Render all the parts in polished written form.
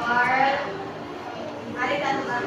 Carl. Ari ka ba?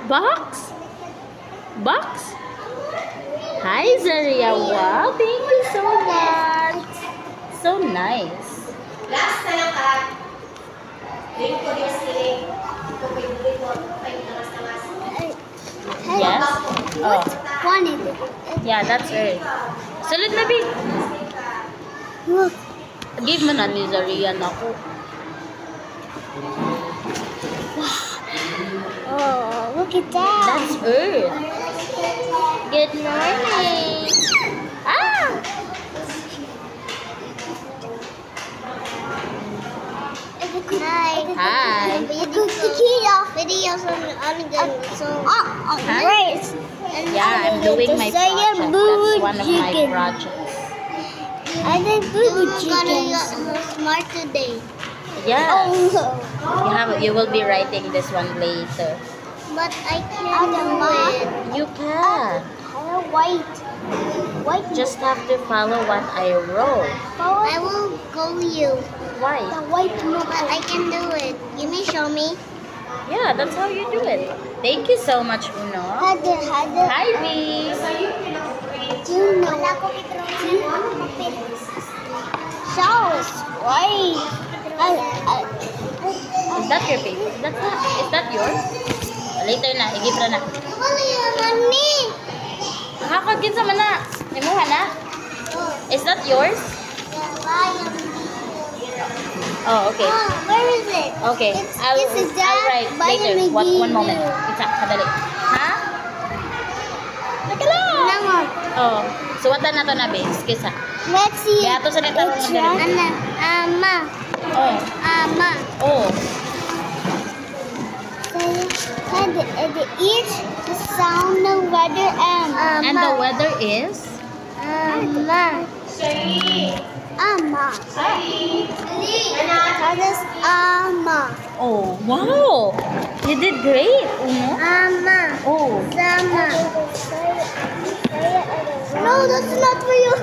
Box? Box? Hi, Zaria. Wow, thank you so much. So nice. Last na lang ka. Drink ko yung siling. Ito may drink ko. May namas-namas. Yes? Oh. One is it? Yeah, that's Earth. Sulit na, Big. Look. Give mo na ni Zaria na ako. Oh, look at that. That's Earth. Good morning. Ah! Hi. Hi. You took the key off videos on so great. Yeah, I'm doing my project. That's one of my projects. I think boo chicken. Smart today. Yeah. Oh. You will be writing this one later. But I can't do it. You can. White. White. Just have to follow what I wrote. I will go you. Why? The white book. But I can do it. You may show me. Yeah, that's how you do it. Thank you so much, Uno. Hi, B. Shows. White. Is that your paper? Is that yours? Later na, igibra na. Nakakagin sa mana. Nimuha na. Is that yours? Oh, okay. Where is it? Okay. I'll write later. One moment. Isa, kadali. Ha? Langon. Oh. So, what na to na, base? Kisa. Let's see. Kaya to sa letter mo dali. Ama. Oh. Ama. Oh. And the each the sound the weather And the weather is? Ama. Ama. That is Ama. Oh, wow. You did great, Uno. Ama. Oh. Sama. No, that's not for you.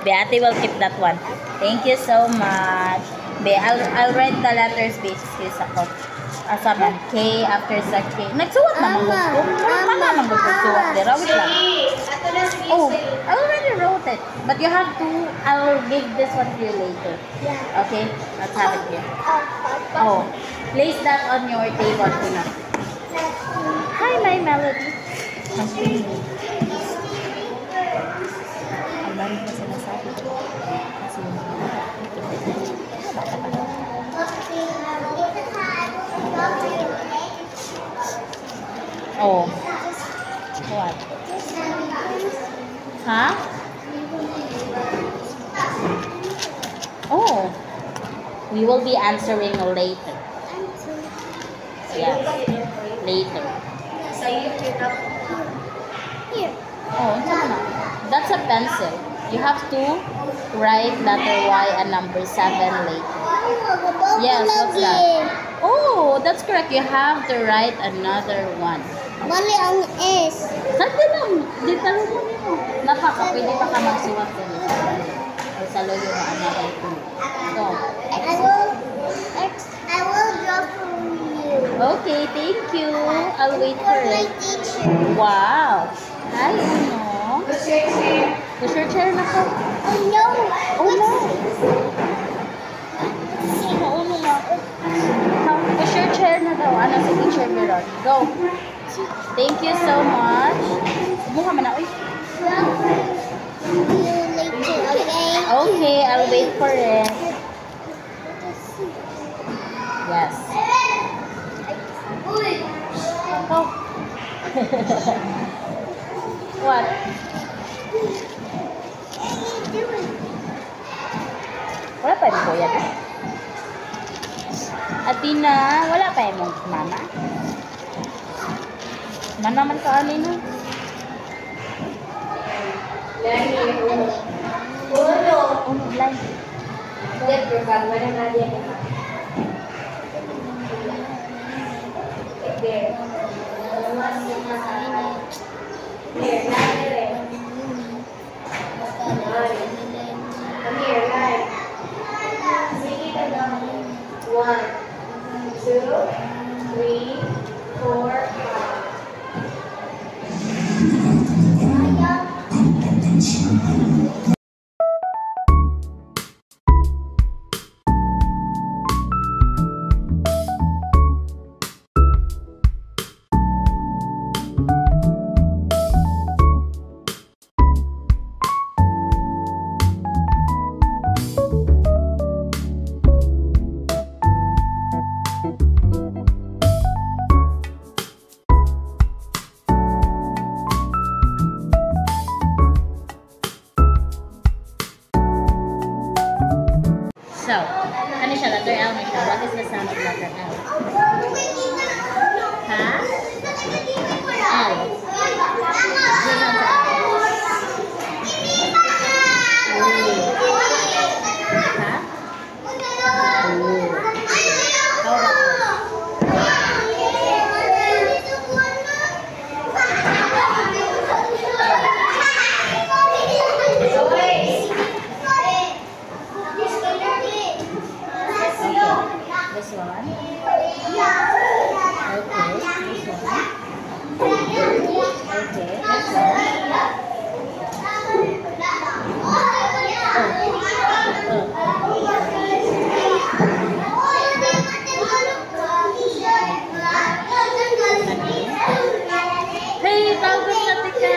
Beate will keep that one. Thank you so much. I'll write the letters basis ako. Asa man K after sa K. Nagsuwat na mong ko. Mana nang magsuwat dira wait lang. Oh, I already wrote it. But you have to I'll give this one to you later. Yeah. Okay? Let's have it here. Oh. Place that on your table Una. Hi, my Melody. Ang sweet. Ang dami ko sinasabi ko. Kasi bata pa. Oh. What? Huh? Oh. We will be answering later. Yeah. Later. Here. Oh, that's a pencil. You have to write letter Y and number 7 later. Yes, what's that? Oh, that's correct. You have to write another one. Mali ang S. Sabi lang, di talo mo nito. Napaka, pwede pa ka magsuwat din. O sa loyo na another two. So, I will draw for you. okay, thank you. I'll wait for My it. teacher. Wow. Hi, Uno. Push your chair na ko. Oh no. Oh no. Uno na. Push your chair na daw. Ano si teacher Miron? Go. Thank you so much. Buka mo na. Uy. See you later, okay? Okay, I'll wait for it. Yes. Go. What? Wala pa yung kuya doon? Atina, wala pa yung mama? Manaman ka alin na? Oh, blind. So, ano siya? Letter L na siya. What is the sound of letter L? Ha? L. Ano sound sa L? Ha? How about this one? Okay, this one. Okay, this Hey, tawag natin ka.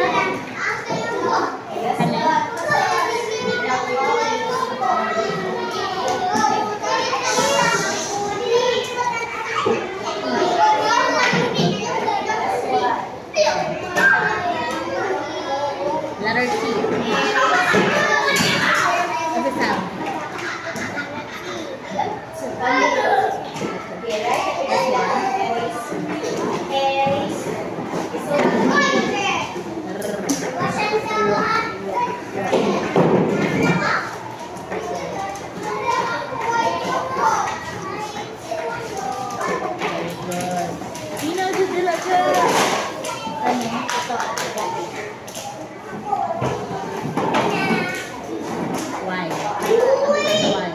Letter T. What's the sound? Sino dudula ka? Ano? Ito. Why? Why?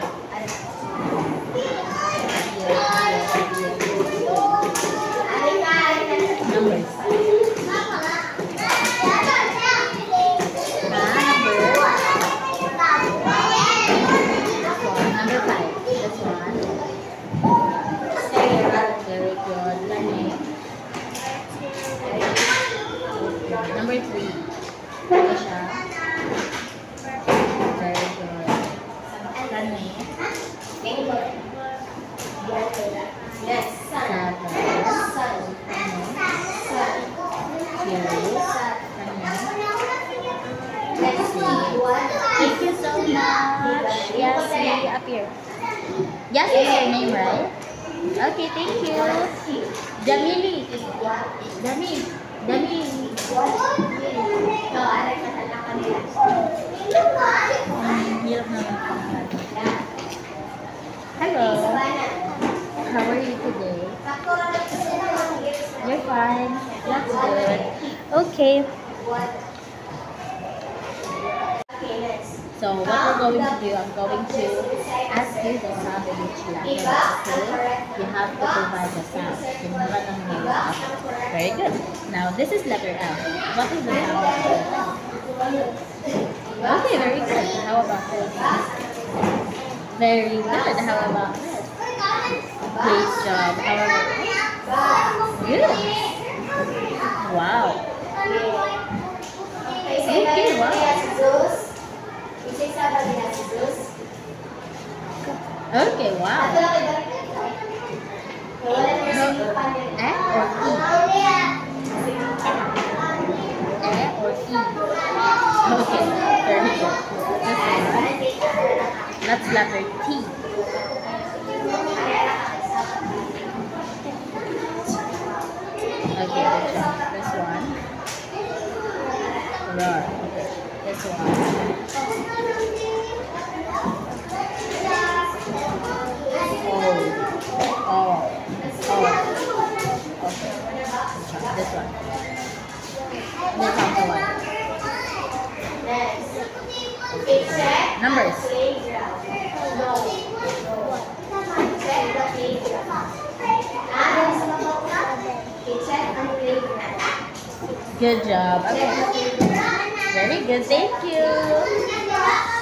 Numbers. Number 5. This one. Very good. Number 3. Ito siya. Very good. Yes, sun. Sun. Let's see. Thank you so much. Yes, we up here. Yes, is your name, right? Okay, thank you. Jamili. Jamil. Hirap naman pangalan. Hello. How are you today? You're fine. That's good. Okay. So what we're going to do, I'm going to ask you the sound in each letter. Okay? You have to provide the sound. Sinura ng name. Very good. Now this is letter L. What is the sound of letter L? Okay, very good. How about this? Very good. How about this? Great job. How about this? Good. Wow. Okay, wow. Okay, wow. Eh or E? Eh or E? Okay, very good. That's letter T. Okay, good job. This one. Roar. Okay, this one. Oh. Okay. This one. This one. Numbers. Good job. Okay. Very good. Thank you.